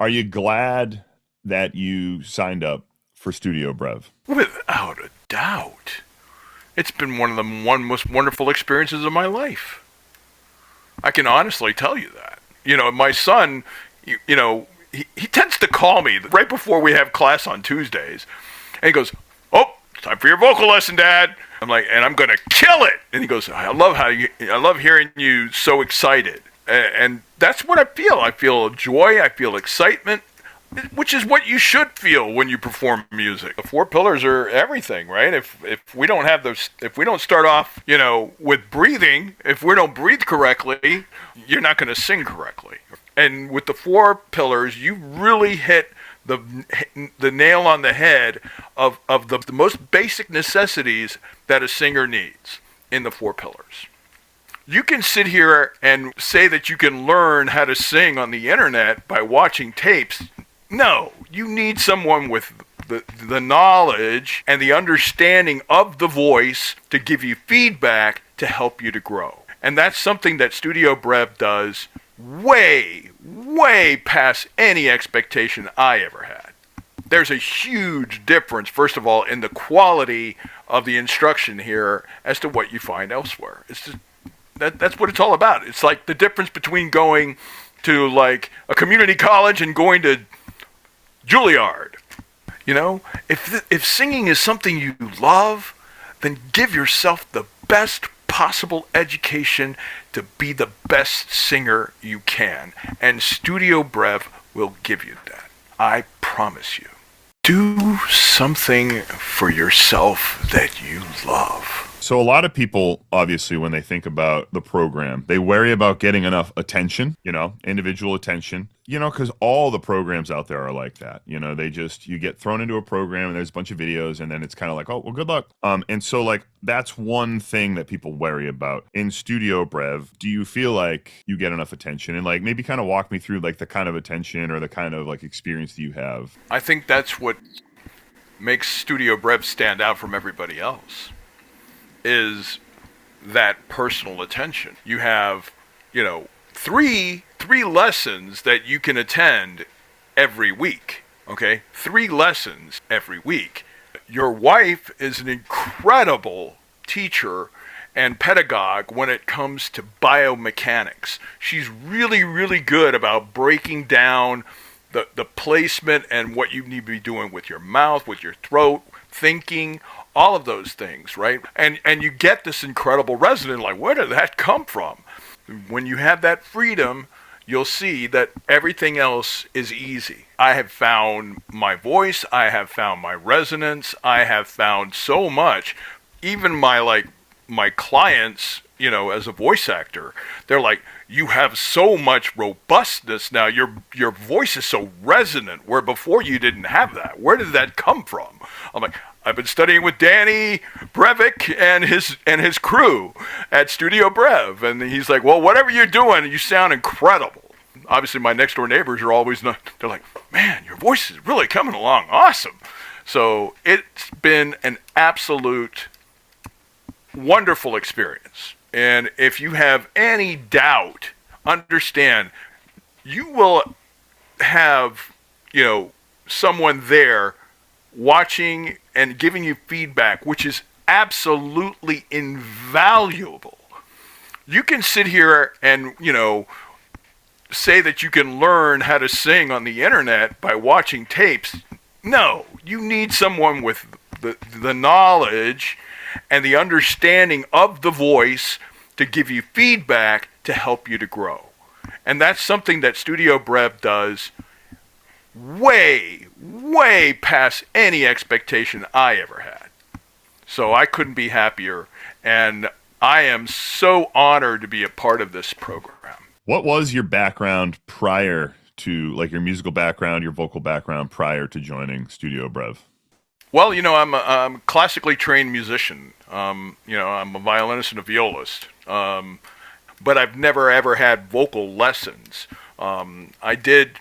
Are you glad that you signed up for StudioBrev? Without a doubt. It's been one of the most wonderful experiences of my life. I can honestly tell you that. My son, he tends to call me right before we have class on Tuesdays. And he goes, "Oh, time for your vocal lesson, Dad." I'm like, "And I'm going to kill it." And he goes, I love hearing you so excited." And that's what I feel. I feel joy. I feel excitement, which is what you should feel when you perform music. The four pillars are everything, right? If we don't have those, if we don't start off, with breathing, if we don't breathe correctly, you're not going to sing correctly. And with the four pillars, you really hit the nail on the head of the most basic necessities that a singer needs in the four pillars. You can sit here and say that you can learn how to sing on the internet by watching tapes. No, you need someone with the knowledge and the understanding of the voice to give you feedback to help you to grow. And that's something that StudioBrev does way, way past any expectation I ever had. There's a huge difference, first of all, in the quality of the instruction here as to what you find elsewhere. It's just, that's what it's all about. It's like the difference between going to like a community college and going to Juilliard. If singing is something you love, then give yourself the best possible education to be the best singer you can. And StudioBrev will give you that. I promise you. Do something for yourself that you love. So a lot of people, obviously, when they think about the program, they worry about getting enough attention, individual attention, because all the programs out there are like that. You get thrown into a program and there's a bunch of videos and then it's kind of like, oh, well, good luck. And so like, that's one thing that people worry about. In StudioBrev, do you feel like you get enough attention? And like, maybe kind of walk me through like the kind of attention or the kind of like experience that you have. I think that's what makes StudioBrev stand out from everybody else. Is that personal attention. You have, three lessons that you can attend every week. Okay? 3 lessons every week. Your wife is an incredible teacher and pedagogue when it comes to biomechanics. She's really, really good about breaking down the placement and what you need to be doing with your mouth, with your throat, thinking, all of those things, right? And you get this incredible resonance, like, where did that come from? When you have that freedom, you'll see that everything else is easy. I have found my voice, I have found my resonance, I have found so much. Even my clients, as a voice actor, they're like, you have so much robustness now. Your voice is so resonant, where before you didn't have that. Where did that come from? I'm like, I've been studying with Danny Breivik and his crew at StudioBrev, and he's like, well, whatever you're doing, you sound incredible. Obviously, my next door neighbors are always they're like, man, your voice is really coming along, awesome. So it's been an absolute wonderful experience. And if you have any doubt, understand, you will have, someone there watching and giving you feedback, which is absolutely invaluable. You can sit here and, say that you can learn how to sing on the internet by watching tapes. No, you need someone with the knowledge and the understanding of the voice to give you feedback to help you to grow. And that's something that StudioBrev does way, way past any expectation I ever had. So I couldn't be happier, and I am so honored to be a part of this program. What was your background prior to, like your musical background, your vocal background prior to joining StudioBrev? Well, I'm a classically trained musician. I'm a violinist and a violist. But I've never ever had vocal lessons. I did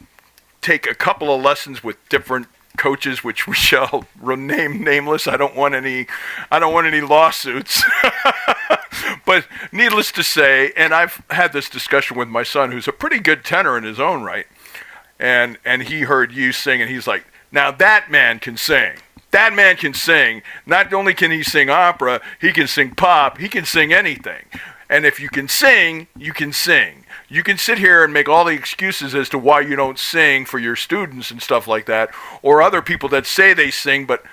take a couple of lessons with different coaches, which we shall rename nameless. I don't want any lawsuits. But needless to say, and I've had this discussion with my son, who's a pretty good tenor in his own right. and he heard you sing, and he's like, now that man can sing. That man can sing. Not only can he sing opera, he can sing pop, he can sing anything. And if you can sing, you can sing. You can sit here and make all the excuses as to why you don't sing for your students and stuff like that, or other people that say they sing, but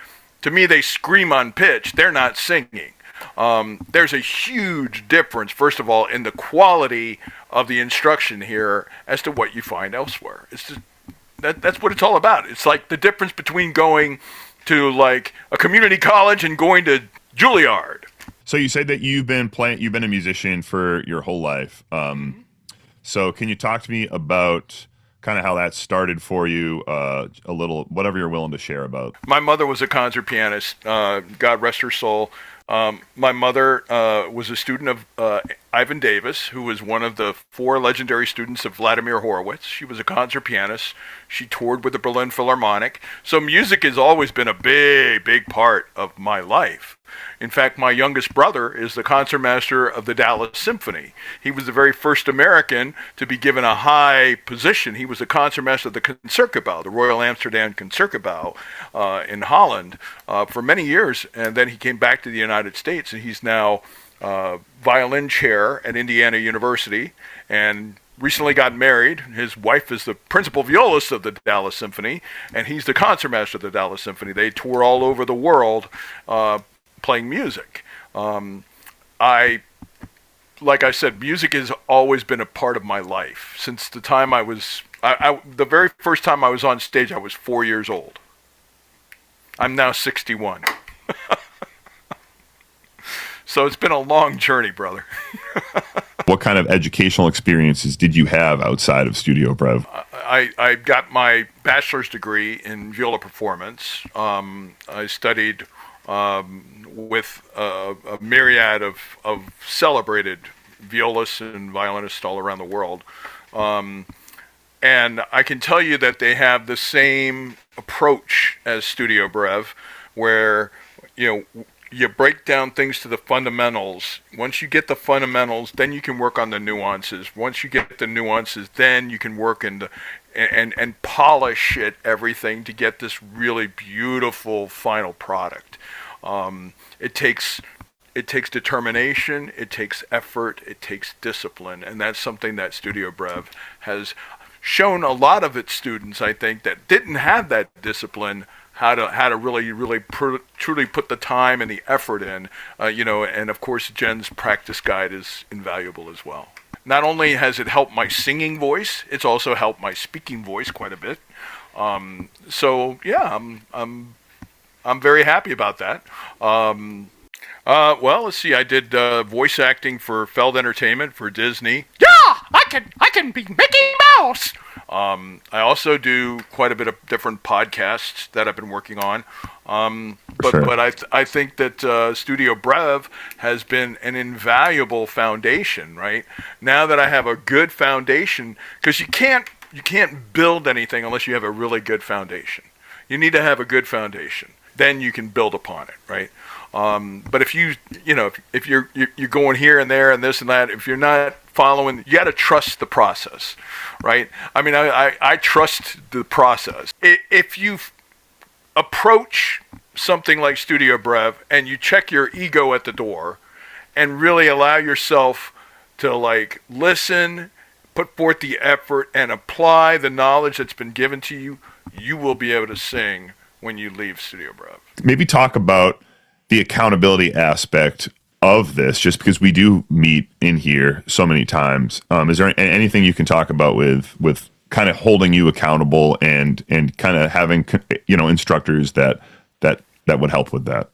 to me they scream on pitch. They're not singing. There's a huge difference, first of all, in the quality of the instruction here as to what you find elsewhere. It's just, that's what it's all about. It's like the difference between going to like a community college and going to Juilliard. So you said that you've been a musician for your whole life. So can you talk to me about kind of how that started for you, a little, whatever you're willing to share about? My mother was a concert pianist. God rest her soul. My mother was a student of Ivan Davis, who was one of the 4 legendary students of Vladimir Horowitz. She was a concert pianist. She toured with the Berlin Philharmonic. So music has always been a big, big part of my life. In fact, my youngest brother is the concertmaster of the Dallas Symphony. He was the very first American to be given a high position. He was the concertmaster of the Concertgebouw, the Royal Amsterdam Concertgebouw in Holland for many years. And then he came back to the United States, and he's now violin chair at Indiana University, and recently got married. His wife is the principal violist of the Dallas Symphony, and he's the concertmaster of the Dallas Symphony. They tour all over the world playing music. Like I said, music has always been a part of my life. Since the time the very first time I was on stage, I was 4 years old. I'm now 61. So it's been a long journey, brother. What kind of educational experiences did you have outside of StudioBrev? I got my bachelor's degree in viola performance. I studied with a myriad of celebrated violists and violinists all around the world. And I can tell you that they have the same approach as StudioBrev, where, you break down things to the fundamentals. Once you get the fundamentals, then you can work on the nuances. Once you get the nuances, then you can work and polish everything to get this really beautiful final product. It takes determination, it takes effort, it takes discipline, and that's something that StudioBrev has shown a lot of its students, I think, that didn't have that discipline, how to really truly put the time and the effort in, and of course Jen's practice guide is invaluable as well. Not only has it helped my singing voice, it's also helped my speaking voice quite a bit. So yeah, I'm very happy about that. Well, let's see. I did voice acting for Feld Entertainment for Disney. Yeah, I can be Mickey Mouse. I also do quite a bit of different podcasts that I've been working on. But I think that StudioBrev has been an invaluable foundation. Right now that I have a good foundation, because you can't build anything unless you have a really good foundation. You need to have a good foundation. Then you can build upon it, right? But if if you're going here and there and this and that, if you're not following, you got to trust the process, right? I mean, I trust the process. If you approach something like StudioBrev and you check your ego at the door and really allow yourself to listen, put forth the effort, and apply the knowledge that's been given to you, you will be able to sing when you leave StudioBrev. Maybe talk about the accountability aspect of this, just because we do meet in here so many times. Is there anything you can talk about with kind of holding you accountable and kind of having instructors that would help with that?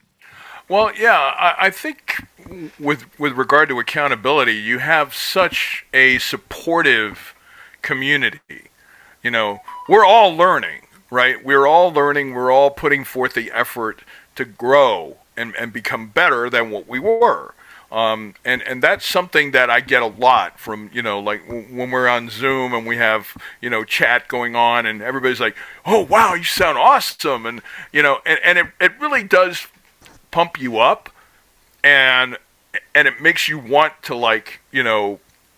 Well, yeah, I think with regard to accountability, you have such a supportive community. We're all learning, right? We're all learning. We're all putting forth the effort to grow and become better than what we were. And that's something that I get a lot from, when we're on Zoom and we have, chat going on and everybody's like, oh, wow, you sound awesome. And, it really does pump you up and it makes you want to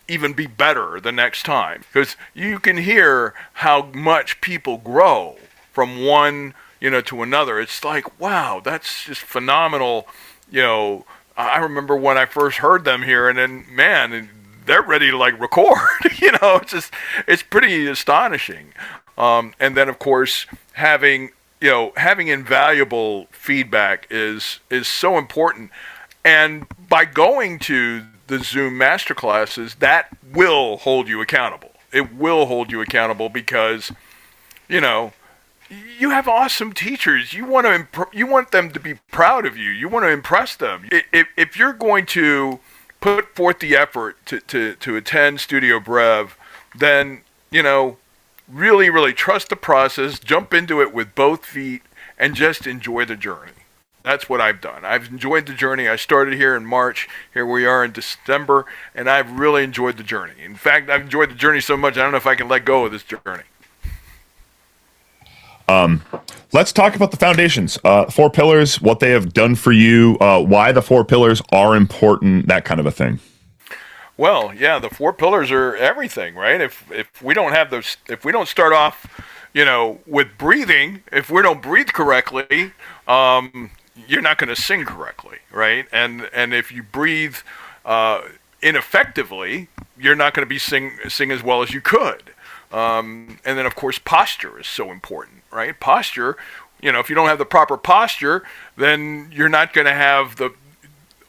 even be better the next time, because you can hear how much people grow from one, to another. It's like, wow, that's just phenomenal. I remember when I first heard them here, and then, man, they're ready to like record. It's pretty astonishing. And then, of course, having invaluable feedback is so important. And by going to the Zoom masterclasses, that will hold you accountable. It will hold you accountable because, you have awesome teachers. You want them to be proud of you. You want to impress them. If you're going to put forth the effort to attend StudioBrev, then, really, really trust the process, jump into it with both feet, and just enjoy the journey. That's what I've done. I've enjoyed the journey. I started here in March. Here we are in December, and I've really enjoyed the journey. In fact, I've enjoyed the journey so much, I don't know if I can let go of this journey. Let's talk about the foundations. 4 pillars, what they have done for you, why the 4 pillars are important, that kind of a thing. Well, yeah, the 4 pillars are everything, right? If we don't have those, if we don't start off, with breathing, if we don't breathe correctly, you're not going to sing correctly, right? And if you breathe ineffectively, you're not going to be sing as well as you could. And then, of course, posture is so important, right? Posture, if you don't have the proper posture, then you're not going to have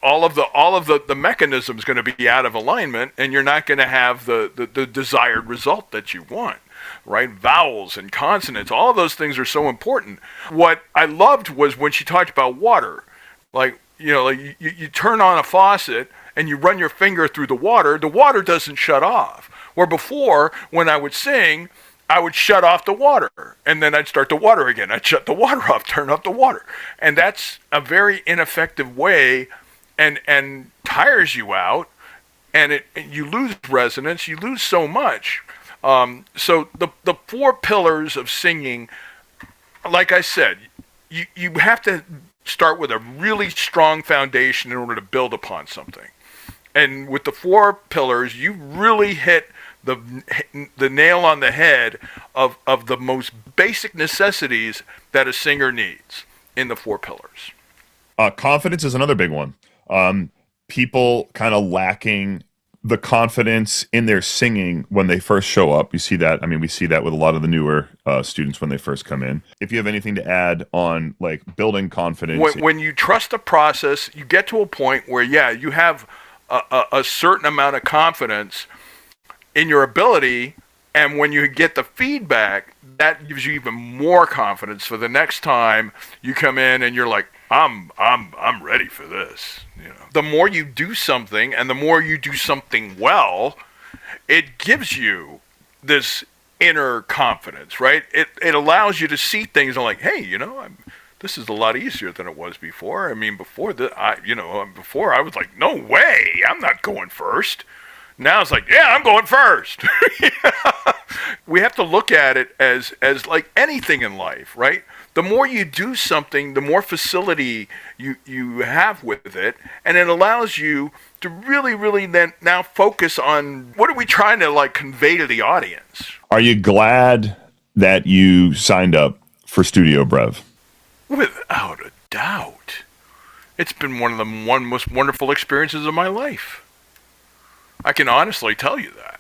all of the mechanisms going to be out of alignment, and you're not going to have the desired result that you want, right? Vowels and consonants, all of those things are so important. What I loved was when she talked about water, like you turn on a faucet and you run your finger through the water doesn't shut off. Where before, when I would sing, I would shut off the water, and then I'd start the water again. I'd shut the water off, turn off the water. And that's a very ineffective way, and tires you out, and you lose resonance, you lose so much. So the 4 pillars of singing, like I said, you have to start with a really strong foundation in order to build upon something. And with the 4 pillars, you really hit the nail on the head of the most basic necessities that a singer needs in the 4 pillars. Confidence is another big one. People kind of lacking the confidence in their singing when they first show up. You see that. I mean, we see that with a lot of the newer students when they first come in. If you have anything to add on like building confidence. When you trust the process, you get to a point where, you have a certain amount of confidence in your ability, and when you get the feedback, that gives you even more confidence for the next time you come in and you're like, I'm ready for this. The more you do something, and the more you do something well, it gives you this inner confidence, right? It allows you to see things and like, hey, this is a lot easier than it was before. I mean, before I was like, no way, I'm not going first. Now it's like, yeah, I'm going first. We have to look at it as like anything in life, right? The more you do something, the more facility you have with it, and it allows you to really, really then now focus on what are we trying to like convey to the audience. Are you glad that you signed up for StudioBrev? Without a doubt. It's been one of the most wonderful experiences of my life. I can honestly tell you that.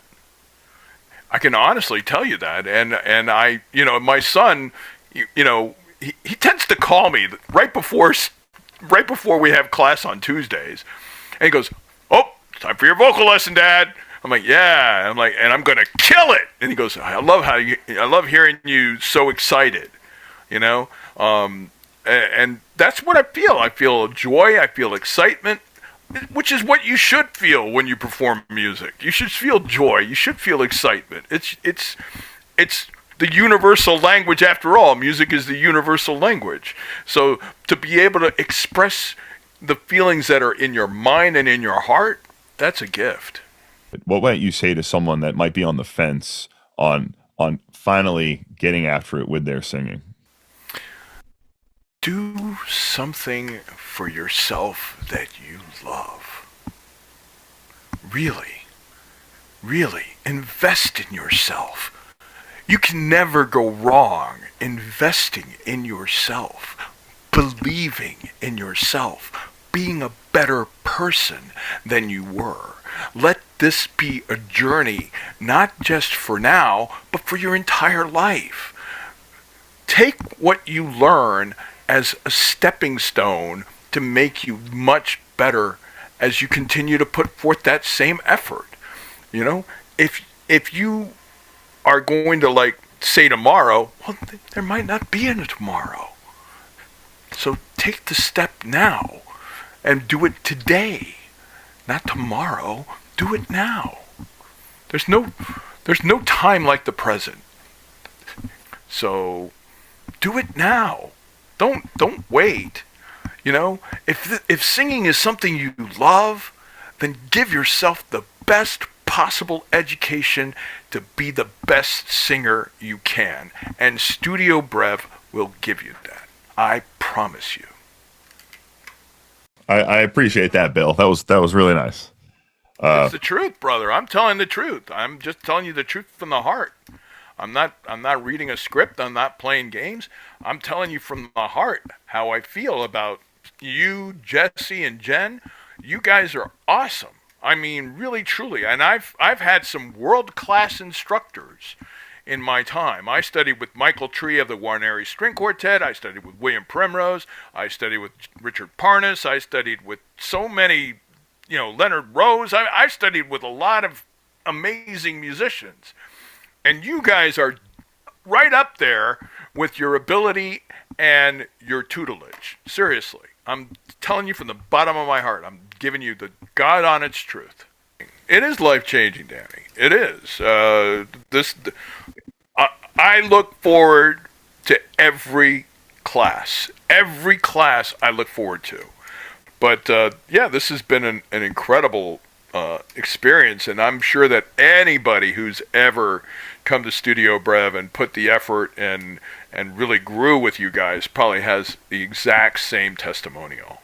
And I, my son, he tends to call me right before we have class on Tuesdays, and he goes, "Oh, it's time for your vocal lesson, Dad." I'm like, "Yeah." I'm like, "And I'm gonna kill it." And he goes, I love hearing you so excited, and that's what I feel. I feel joy. I feel excitement. Which is what you should feel when you perform music. You should feel joy. You should feel excitement. It's the universal language after all. Music is the universal language. So to be able to express the feelings that are in your mind and in your heart, that's a gift. What might you say to someone that might be on the fence on finally getting after it with their singing? Do something for yourself that you love. Really. Really, invest in yourself. You can never go wrong investing in yourself, believing in yourself, being a better person than you were. Let this be a journey, not just for now, but for your entire life. Take what you learn as a stepping stone to make you much better as you continue to put forth that same effort. You know, if you are going to like say tomorrow, well, there might not be a tomorrow. So take the step now and do it today, not tomorrow. Do it now. There's no time like the present. So do it now. Don't wait. You know, if singing is something you love, then give yourself the best possible education to be the best singer you can. And StudioBrev will give you that. I promise you. I appreciate that, Bill. That was really nice. It's the truth, brother. I'm telling the truth. I'm just telling you the truth from the heart. I'm not reading a script. I'm not playing games. I'm telling you from the heart how I feel about you, Jesse, and Jen. You guys are awesome. I mean, really, truly. And I've had some world-class instructors in my time. I studied with Michael Tree of the Guarneri String Quartet. I studied with William Primrose. I studied with Richard Parnas. I studied with so many, Leonard Rose. I studied with a lot of amazing musicians. And you guys are right up there with your ability and your tutelage. Seriously. I'm telling you from the bottom of my heart. I'm giving you the God-honest truth. It is life-changing, Danny. It is. I look forward to every class. Every class I look forward to. But, this has been an incredible experience, and I'm sure that anybody who's ever come to StudioBrev and put the effort and really grew with you guys probably has the exact same testimonial.